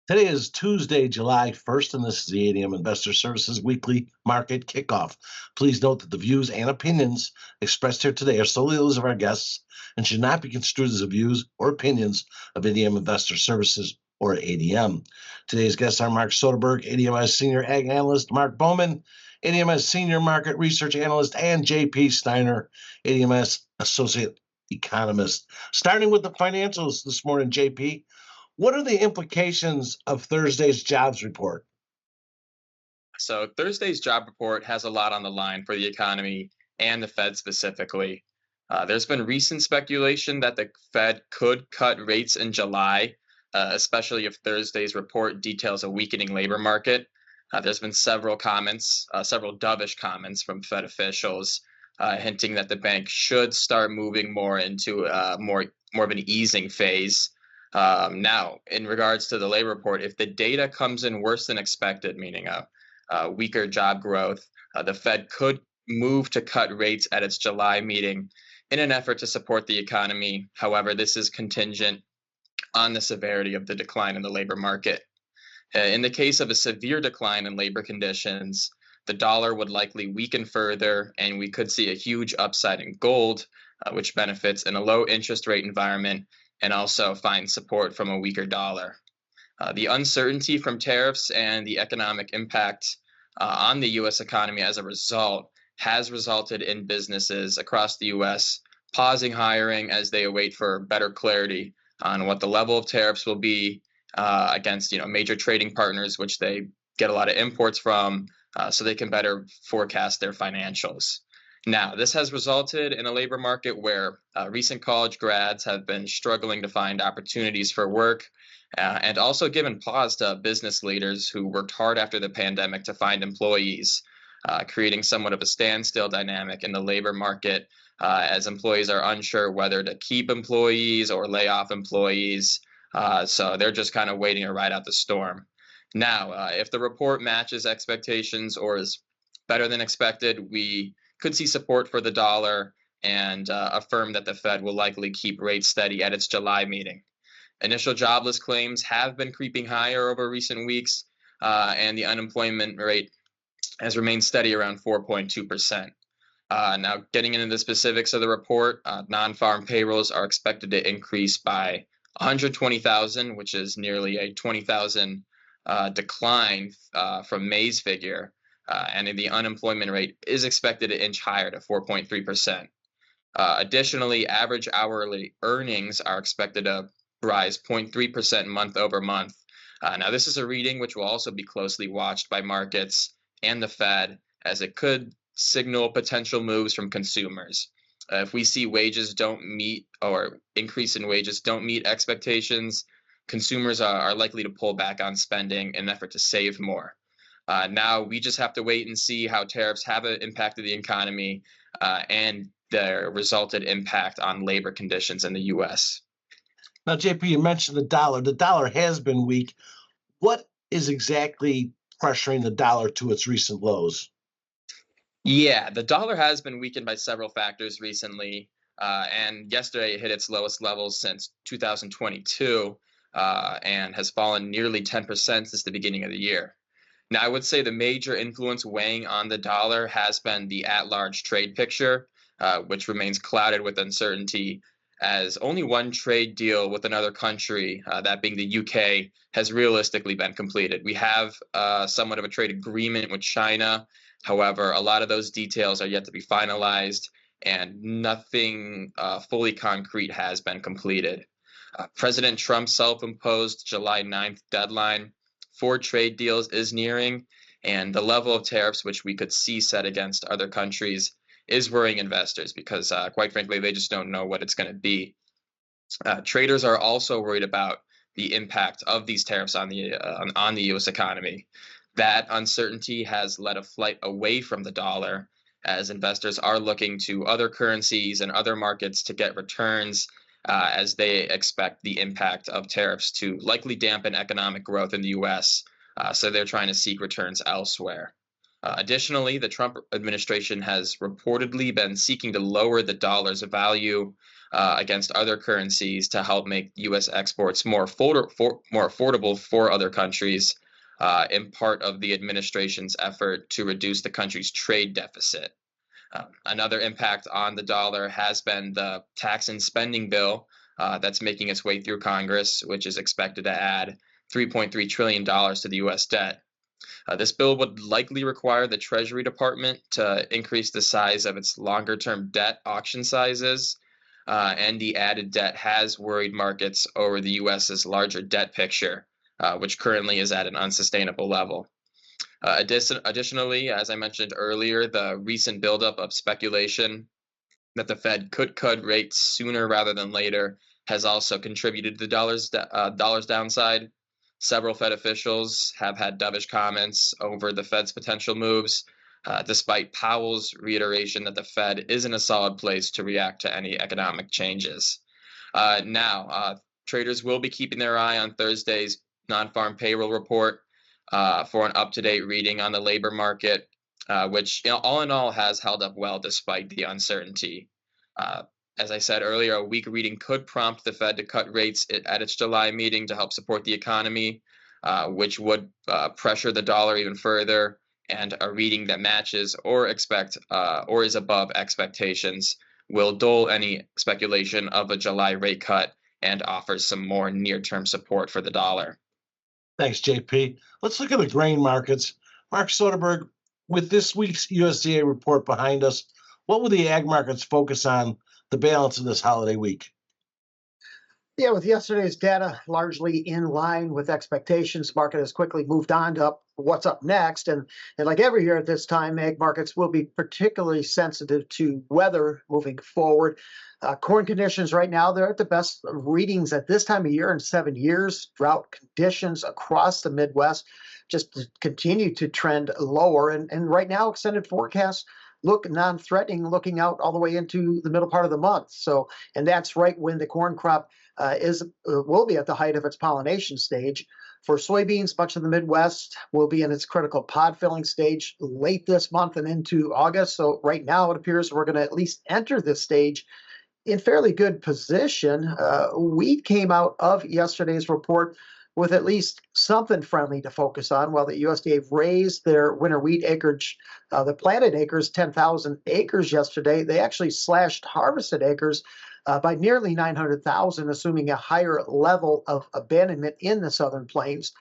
Today is Tuesday, July 1st, and this is the ADM Investor Services Weekly Market Kickoff. Please note that the views and opinions expressed here today are solely those of our guests and should not be construed as the views or opinions of ADM Investor Services or ADM. Today's guests are Mark Soderberg, ADMIS Senior Ag Analyst, Mark Bowman, ADMIS Senior Market Research Analyst, and JP Steiner, ADMIS Associate Economist. Starting with the financials this morning, JP. What are the implications of Thursday's jobs report? So Thursday's job report has a lot on the line for the economy and the Fed specifically. There's been recent speculation that the Fed could cut rates in July, especially if Thursday's report details a weakening labor market. There's been several dovish comments from Fed officials hinting that the bank should start moving more into more of an easing phase. Now, in regards to the labor report, if the data comes in worse than expected, meaning a weaker job growth, the Fed could move to cut rates at its July meeting in an effort to support the economy. However, this is contingent on the severity of the decline in the labor market. In the case of a severe decline in labor conditions, the dollar would likely weaken further, and we could see a huge upside in gold, which benefits in a low interest rate environment and also find support from a weaker dollar. The uncertainty from tariffs and the economic impact on the U.S. economy as a result has resulted in businesses across the U.S. pausing hiring as they await for better clarity on what the level of tariffs will be against major trading partners, which they get a lot of imports from, so they can better forecast their financials. Now, this has resulted in a labor market where recent college grads have been struggling to find opportunities for work and also given pause to business leaders who worked hard after the pandemic to find employees, creating somewhat of a standstill dynamic in the labor market as employees are unsure whether to keep employees or lay off employees. So they're just kind of waiting to ride out the storm. Now, if the report matches expectations or is better than expected, we could see support for the dollar and affirm that the Fed will likely keep rates steady at its July meeting. Initial jobless claims have been creeping higher over recent weeks, and the unemployment rate has remained steady around 4.2%. Now, getting into the specifics of the report, non-farm payrolls are expected to increase by 120,000, which is nearly a 20,000 decline from May's figure. And the unemployment rate is expected to inch higher to 4.3%. Additionally, average hourly earnings are expected to rise 0.3% month over month. Now, this is a reading which will also be closely watched by markets and the Fed, as it could signal potential moves from consumers. If we see wages don't meet or increase in wages don't meet expectations, consumers are likely to pull back on spending in an effort to save more. Now, we just have to wait and see how tariffs have impacted the economy and their resulted impact on labor conditions in the U.S. Now, JP, you mentioned the dollar. The dollar has been weak. What is exactly pressuring the dollar to its recent lows? Yeah, the dollar has been weakened by several factors recently, and yesterday it hit its lowest levels since 2022 and has fallen nearly 10% since the beginning of the year. Now, I would say the major influence weighing on the dollar has been the at-large trade picture, which remains clouded with uncertainty, as only one trade deal with another country, that being the UK, has realistically been completed. We have somewhat of a trade agreement with China. However, a lot of those details are yet to be finalized, and nothing fully concrete has been completed. President Trump's self-imposed July 9th deadline for trade deals is nearing, and the level of tariffs which we could see set against other countries is worrying investors because, quite frankly, they just don't know what it's going to be. Traders are also worried about the impact of these tariffs on the U.S. economy. That uncertainty has led a flight away from the dollar, as investors are looking to other currencies and other markets to get returns, as they expect the impact of tariffs to likely dampen economic growth in the U.S. So they're trying to seek returns elsewhere. Additionally, the Trump administration has reportedly been seeking to lower the dollar's value against other currencies to help make U.S. exports more affordable for other countries, in part of the administration's effort to reduce the country's trade deficit. Another impact on the dollar has been the tax and spending bill that's making its way through Congress, which is expected to add $3.3 trillion to the U.S. debt. This bill would likely require the Treasury Department to increase the size of its longer-term debt auction sizes, and the added debt has worried markets over the U.S.'s larger debt picture, which currently is at an unsustainable level. Additionally, as I mentioned earlier, the recent buildup of speculation that the Fed could cut rates sooner rather than later has also contributed to the dollar's downside. Several Fed officials have had dovish comments over the Fed's potential moves, despite Powell's reiteration that the Fed is in a solid place to react to any economic changes. Now, traders will be keeping their eye on Thursday's non-farm payroll report for an up-to-date reading on the labor market, which, all in all, has held up well despite the uncertainty. As I said earlier, a weak reading could prompt the Fed to cut rates at its July meeting to help support the economy, which would pressure the dollar even further. And a reading that matches or is above expectations will dull any speculation of a July rate cut and offers some more near-term support for the dollar. Thanks, JP. Let's look at the grain markets. Mark Soderberg, with this week's USDA report behind us, what will the ag markets focus on the balance of this holiday week? Yeah, with yesterday's data largely in line with expectations, market has quickly moved on to what's up next. And like every year at this time, ag markets will be particularly sensitive to weather moving forward. Corn conditions right now, they're at the best readings at this time of year in 7 years. Drought conditions across the Midwest just continue to trend lower. And right now, extended forecasts look non-threatening, looking out all the way into the middle part of the month. So, and that's right when the corn crop will be at the height of its pollination stage. For soybeans, much of the Midwest will be in its critical pod filling stage late this month and into August. So right now it appears we're going to at least enter this stage in fairly good position. Wheat came out of yesterday's report with at least something friendly to focus on. While the USDA raised their winter wheat acreage, the planted acres, 10,000 acres yesterday, they actually slashed harvested acres by nearly 900,000, assuming a higher level of abandonment in the southern plains.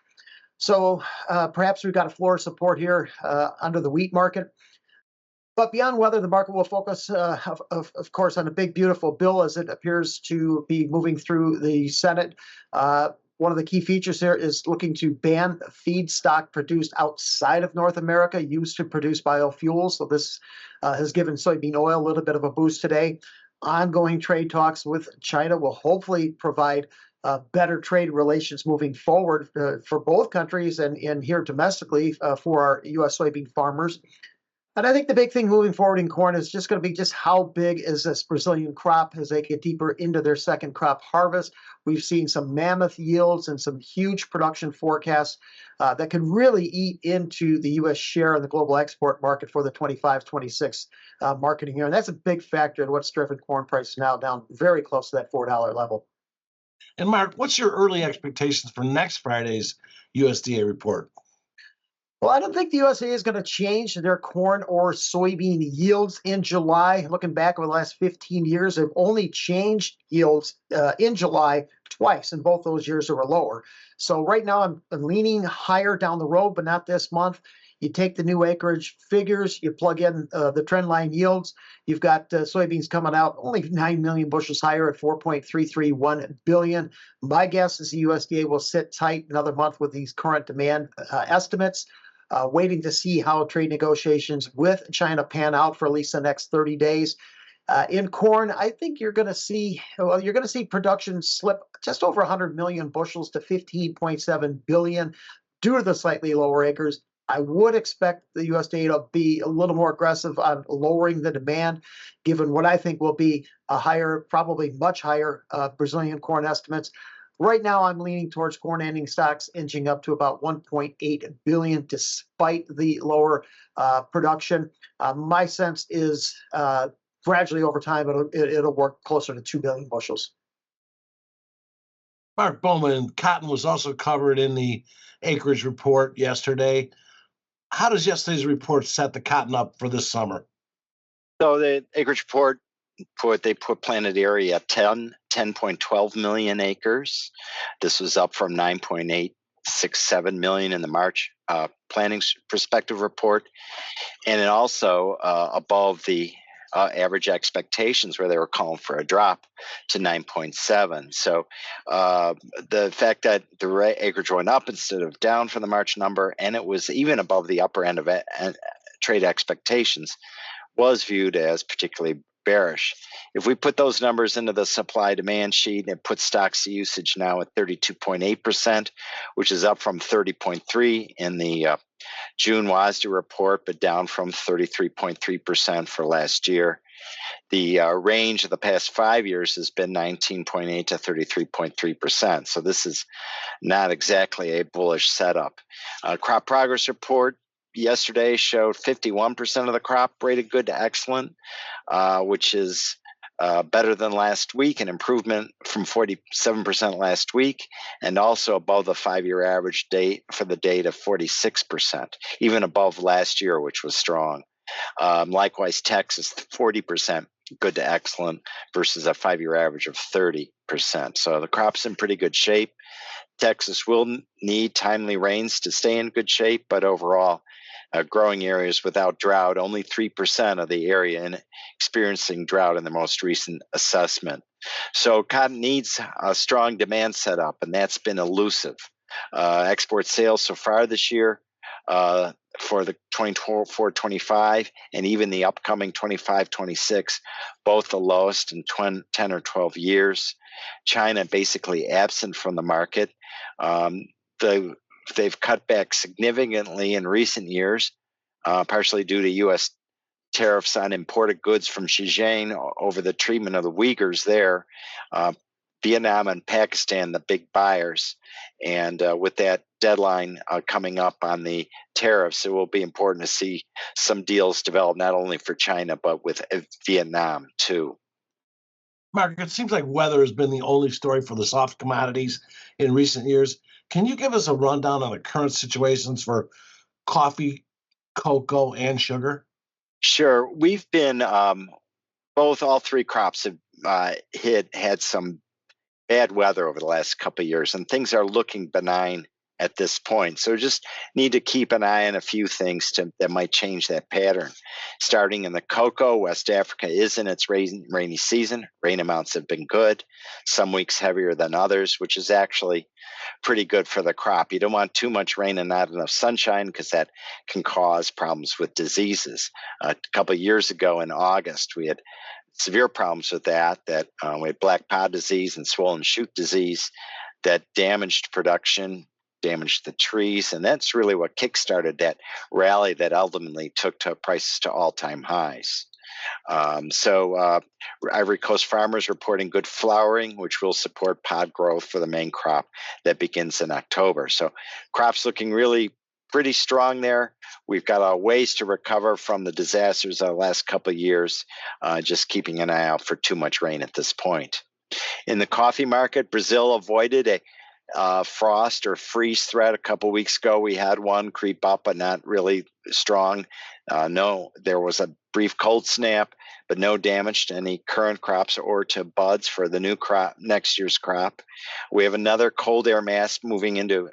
So perhaps we've got a floor support here under the wheat market. But beyond weather, the market will focus, of course, on a big, beautiful bill as it appears to be moving through the Senate. One of the key features here is looking to ban feedstock produced outside of North America used to produce biofuels. So this has given soybean oil a little bit of a boost today. Ongoing trade talks with China will hopefully provide better trade relations moving forward for both countries and here domestically for our U.S. soybean farmers. And I think the big thing moving forward in corn is just going to be just how big is this Brazilian crop as they get deeper into their second crop harvest. We've seen some mammoth yields and some huge production forecasts that could really eat into the U.S. share in the global export market for the 25-26 marketing year. And that's a big factor in what's driven corn prices now down very close to that $4 level. And Mark, what's your early expectations for next Friday's USDA report? Well, I don't think the USDA is going to change their corn or soybean yields in July. Looking back over the last 15 years, they've only changed yields in July twice, and both those years were lower. So right now I'm leaning higher down the road, but not this month. You take the new acreage figures, you plug in the trend line yields. You've got soybeans coming out only 9 million bushels higher at 4.331 billion. My guess is the USDA will sit tight another month with these current demand estimates. Waiting to see how trade negotiations with China pan out for at least the next 30 days. In corn, I think you're going to see production slip just over 100 million bushels to 15.7 billion due to the slightly lower acres. I would expect the USDA to be a little more aggressive on lowering the demand, given what I think will be a higher, probably much higher Brazilian corn estimates. Right now, I'm leaning towards corn ending stocks inching up to about 1.8 billion, despite the lower production. My sense is gradually over time, it'll work closer to 2 billion bushels. Mark Bowman, cotton was also covered in the acreage report yesterday. How does yesterday's report set the cotton up for this summer? So the acreage report they put planted area at 10.12 million acres. This was up from 9.867 million in the March planting perspective report, and it also above the average expectations where they were calling for a drop to 9.7. So the fact that the acreage went up instead of down from the March number, and it was even above the upper end of trade expectations, was viewed as particularly bearish. If we put those numbers into the supply demand sheet, it puts stocks to usage now at 32.8%, which is up from 30.3 in the June WSDA report, but down from 33.3% for last year. The range of the past 5 years has been 19.8 to 33.3%. So this is not exactly a bullish setup. Crop progress report yesterday showed 51% of the crop rated good to excellent, which is better than last week, an improvement from 47% last week, and also above the 5-year average date for the date of 46%, even above last year, which was strong. Likewise, Texas, 40% good to excellent versus a 5-year average of 30%. So the crop's in pretty good shape. Texas will need timely rains to stay in good shape, but overall, growing areas without drought, only 3% of the area experiencing drought in the most recent assessment. So cotton needs a strong demand setup, and that's been elusive. Export sales so far this year for the 24-25 and even the upcoming 25-26, both the lowest in 10 or 12 years. China basically absent from the market. They've cut back significantly in recent years, partially due to U.S. tariffs on imported goods from Xinjiang over the treatment of the Uyghurs there. Vietnam and Pakistan, the big buyers. And with that deadline coming up on the tariffs, it will be important to see some deals develop not only for China, but with Vietnam too. Mark, it seems like weather has been the only story for the soft commodities in recent years. Can you give us a rundown on the current situations for coffee, cocoa, and sugar? Sure. We've been all three crops have had some bad weather over the last couple of years, and things are looking benign at this point. So just need to keep an eye on a few things that might change that pattern. Starting in the cocoa, West Africa is in its rainy season. Rain amounts have been good, some weeks heavier than others, which is actually pretty good for the crop. You don't want too much rain and not enough sunshine because that can cause problems with diseases. A couple of years ago in August, we had severe problems with that we had black pod disease and swollen shoot disease that damaged production, damaged the trees, and that's really what kickstarted that rally that ultimately took prices to all-time highs. Ivory Coast farmers reporting good flowering, which will support pod growth for the main crop that begins in October. So crops looking really pretty strong there. We've got a ways to recover from the disasters of the last couple of years, just keeping an eye out for too much rain at this point. In the coffee market, Brazil avoided a frost or freeze threat a couple of weeks ago. We had one creep up, but not really strong. There was a brief cold snap, but no damage to any current crops or to buds for the new crop, next year's crop. We have another cold air mass moving into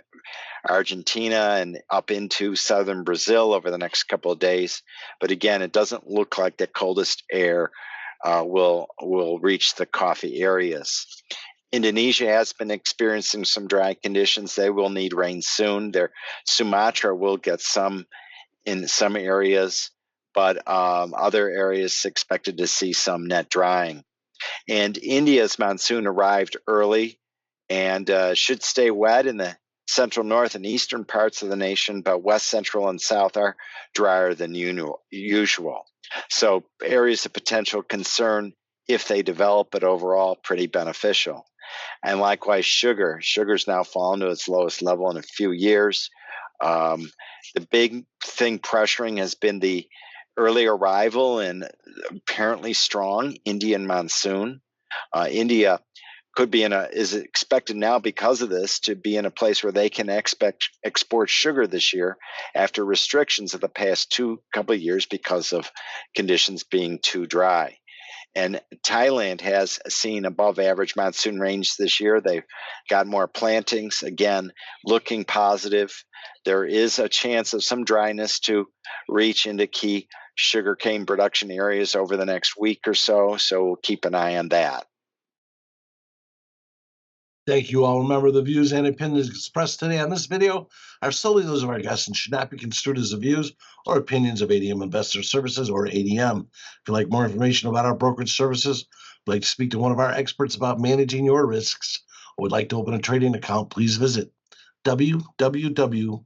Argentina and up into southern Brazil over the next couple of days. But again, it doesn't look like the coldest air will reach the coffee areas. Indonesia has been experiencing some dry conditions. They will need rain soon. Sumatra will get some in some areas, but other areas expected to see some net drying. And India's monsoon arrived early and should stay wet in the central, north, and eastern parts of the nation, but west, central, and south are drier than usual. So areas of potential concern if they develop, but overall pretty beneficial. And likewise, sugar's now fallen to its lowest level in a few years. The big thing pressuring has been the early arrival and apparently strong Indian monsoon. India is expected now, because of this, to be in a place where they can export sugar this year after restrictions of the past couple of years because of conditions being too dry. And Thailand has seen above average monsoon rains this year. They've got more plantings, again, looking positive. There is a chance of some dryness to reach into key sugarcane production areas over the next week or so. So we'll keep an eye on that. Thank you all. Remember, the views and opinions expressed today on this video are solely those of our guests and should not be construed as the views or opinions of ADM Investor Services or ADM. If you'd like more information about our brokerage services, would like to speak to one of our experts about managing your risks, or would like to open a trading account, please visit www.admis.com.